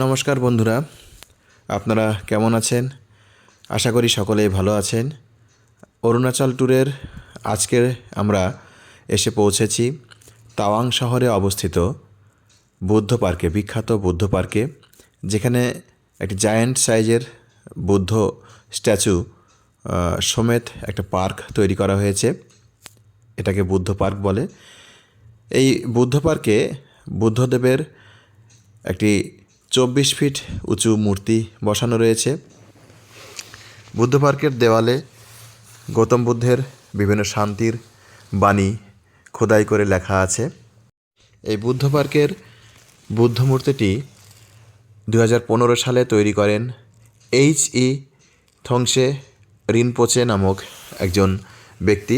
নমস্কার বন্ধুরা, আপনারা কেমন আছেন? আশা করি সকলেই ভালো আছেন। অরুণাচল ট্যুরের আজকে আমরা এসে পৌঁছেছি তাওয়াং শহরে অবস্থিত বুদ্ধ পার্কে, বিখ্যাত বুদ্ধ পার্কে, যেখানে একটি জায়ান্ট সাইজের বুদ্ধ স্ট্যাচু সমেত একটা পার্ক তৈরি করা হয়েছে। এটাকে বুদ্ধ পার্ক বলে। এই বুদ্ধ পার্কে বুদ্ধদেবের একটি 24 ফিট উঁচু মূর্তি বসানো রয়েছে। বুদ্ধ পার্কের দেওয়ালে গৌতম বুদ্ধের বিভিন্ন শান্তির বাণী খোদাই করে লেখা আছে। এই বুদ্ধ পার্কের বুদ্ধ মূর্তিটি 2015 সালে তৈরি করেন H.E. থংসে রিনপোচে নামক একজন ব্যক্তি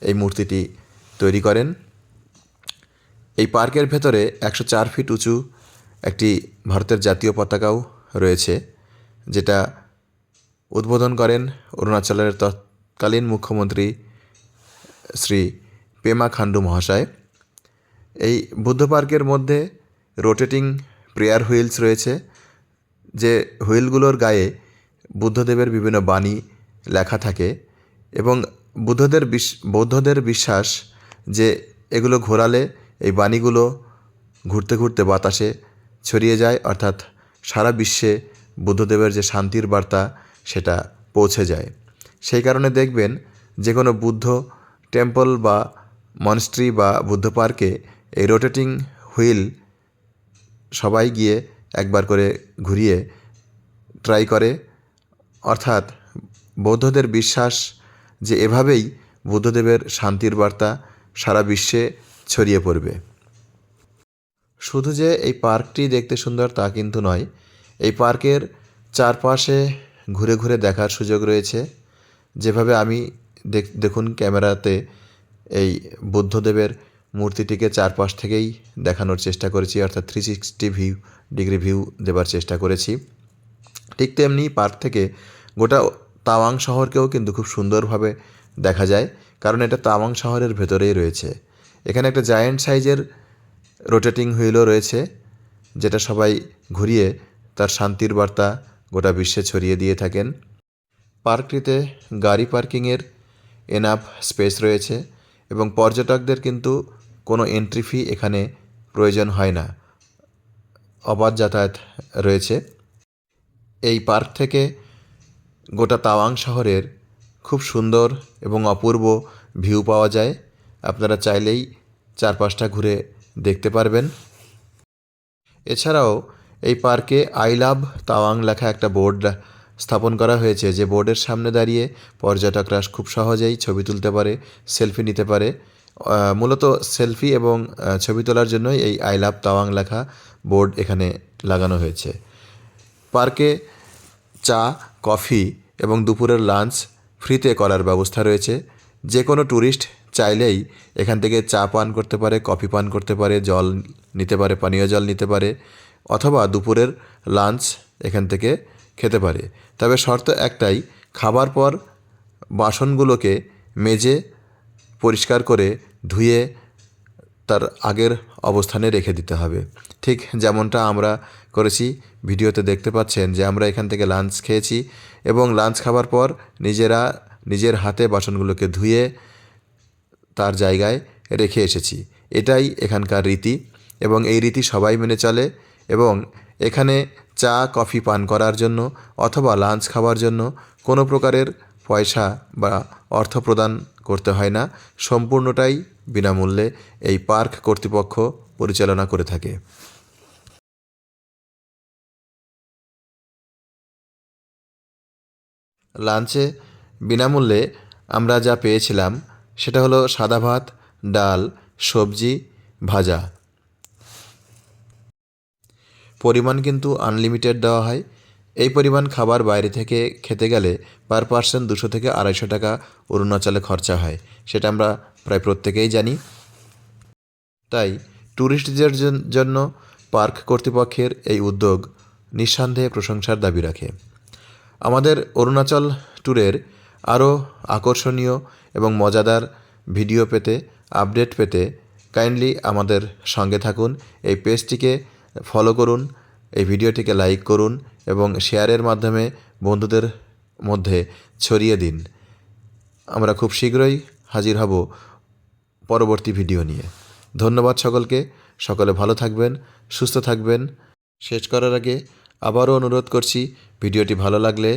এই মূর্তিটি তৈরি করেন। এই পার্কের ভেতরে 104 ফিট উঁচু একটি ভারতের জাতীয় পতাকাও রয়েছে, যেটা উদ্বোধন করেন অরুণাচলের তৎকালীন মুখ্যমন্ত্রী শ্রী পেমা খান্ডু মহাশয়। এই বুদ্ধ পার্কের মধ্যে রোটেটিং প্রেয়ার হুইলস রয়েছে, যে হুইলগুলোর গায়ে বুদ্ধদেবের বিভিন্ন বাণী লেখা থাকে এবং বৌদ্ধদের বিশ্বাস যে এগুলো ঘোরালে এই বাণীগুলো ঘুরতে ঘুরতে বাতাসে ছড়িয়ে যায়, অর্থাৎ সারা বিশ্বে বুদ্ধদেবের যে শান্তির বার্তা সেটা পৌঁছে যায়। সেই কারণে দেখবেন যে কোনো বুদ্ধ টেম্পল বা মনস্ট্রি বা বুদ্ধ পার্কে এই রোটেটিং হুইল সবাই গিয়ে একবার করে ঘুরিয়ে ট্রাই করে, অর্থাৎ বৌদ্ধদের বিশ্বাস যে এভাবেই বুদ্ধদেবের শান্তির বার্তা সারা বিশ্বে ছড়িয়ে পড়বে। শুধু যে এই পার্কটি দেখতে সুন্দর তা কিন্তু নয়, এই পার্কের চারপাশে ঘুরে ঘুরে দেখার সুযোগ রয়েছে। যেভাবে আমি দেখুন ক্যামেরাতে এই বুদ্ধদেবের মূর্তিটিকে চারপাশ থেকেই দেখানোর চেষ্টা করেছি, অর্থাৎ 360 ডিগ্রি ভিউ দেবার চেষ্টা করেছি। ঠিক তেমনি পার্ক থেকে গোটা তাওয়াং শহরকেও কিন্তু খুব সুন্দরভাবে দেখা যায়, কারণ এটা তাওয়াং শহরের ভেতরেই রয়েছে। এখানে একটা জায়ান্ট সাইজের রোটেটিং হুইলও রয়েছে, যেটা সবাই ঘুরিয়ে তার শান্তির বার্তা গোটা বিশ্বে ছড়িয়ে দিয়ে থাকেন। পার্কটিতে গাড়ি পার্কিংয়ের এনাফ স্পেস রয়েছে এবং পর্যটকদের কিন্তু কোনো এন্ট্রি ফি এখানে প্রয়োজন হয় না, অবাধ যাতায়াত রয়েছে। এই পার্ক থেকে গোটা তাওয়াং শহরের খুব সুন্দর এবং অপূর্ব ভিউ পাওয়া যায়। আপনারা চাইলেই চারপাশটা ঘুরে দেখতে পারবেন। এছাড়াও এই পার্কে আই লাভ তাওয়াং লেখা একটা বোর্ড স্থাপন করা হয়েছে, যে বোর্ডের সামনে দাঁড়িয়ে পর্যটকরা খুব সহজেই ছবি তুলতে পারে, সেলফি নিতে পারে। মূলত সেলফি এবং ছবি তোলার জন্যই এই আই লাভ তাওয়াং লেখা বোর্ড এখানে লাগানো হয়েছে। পার্কে চা, কফি এবং দুপুরের লাঞ্চ ফ্রিতে করার ব্যবস্থা রয়েছে। যে কোনো ট্যুরিস্ট চাইলেই এখান থেকে চা পান করতে পারে, কফি পান করতে পারে, জল নিতে পারে, পানীয় জল নিতে পারে, অথবা দুপুরের লাঞ্চ এখান থেকে খেতে পারে। তবে শর্ত একটাই, খাবার পর বাসনগুলোকে মেজে পরিষ্কার করে ধুয়ে তার আগের অবস্থানে রেখে দিতে হবে। ঠিক যেমনটা আমরা করেছি, ভিডিওতে দেখতে পাচ্ছেন যে আমরা এখান থেকে লাঞ্চ খেয়েছি এবং লাঞ্চ খাবার পর নিজের হাতে বাসনগুলোকে ধুয়ে তার জায়গায় রেখে এসেছি। এটাই এখানকার রীতি এবং এই রীতি সবাই মেনে চলে। এবং এখানে চা, কফি পান করার জন্য অথবা লাঞ্চ খাওয়ার জন্য কোনো প্রকারের পয়সা বা অর্থ প্রদান করতে হয় না, সম্পূর্ণটাই বিনামূল্যে এই পার্ক কর্তৃপক্ষ পরিচালনা করে থাকে। লাঞ্চে বিনামূল্যে আমরা যা পেয়েছিলাম সেটা হলো সাদা ভাত, ডাল, সবজি, ভাজা। পরিমাণ কিন্তু আনলিমিটেড দেওয়া হয়। এই পরিমাণ খাবার বাইরে থেকে খেতে গেলে পার পার্সন 200 থেকে 250 টাকা অরুণাচলে খরচা হয়, সেটা আমরা প্রায় প্রত্যেকেই জানি। তাই ট্যুরিস্টদের জন্য পার্ক কর্তৃপক্ষের এই উদ্যোগ নিঃসন্দেহে প্রশংসার দাবি রাখে। আমাদের অরুণাচল ট্যুরের আরও আকর্ষণীয় এবং মজাদার ভিডিও পেতে, আপডেট পেতে কাইন্ডলি আমাদের সঙ্গে থাকুন। এই পেজটিকে ফলো করুন, এই ভিডিওটিকে লাইক করুন এবং শেয়ারের মাধ্যমে বন্ধুদের মধ্যে ছড়িয়ে দিন। আমরা খুব শীঘ্রই হাজির হব পরবর্তী ভিডিও নিয়ে। ধন্যবাদ সকলকে। সকলে ভালো থাকবেন, সুস্থ থাকবেন। শেষ করার আগে আবারও অনুরোধ করছি, ভিডিওটি ভালো লাগলে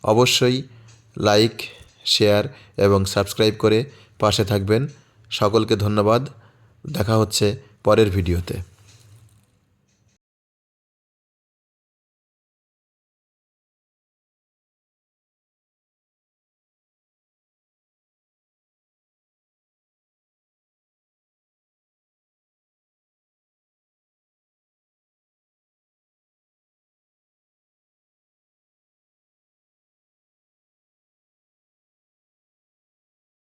অবশ্যই লাইক, শেয়ার এবং সাবস্ক্রাইব করে পাশে থাকবেন। সকলকে ধন্যবাদ। দেখা হচ্ছে পরের ভিডিওতে।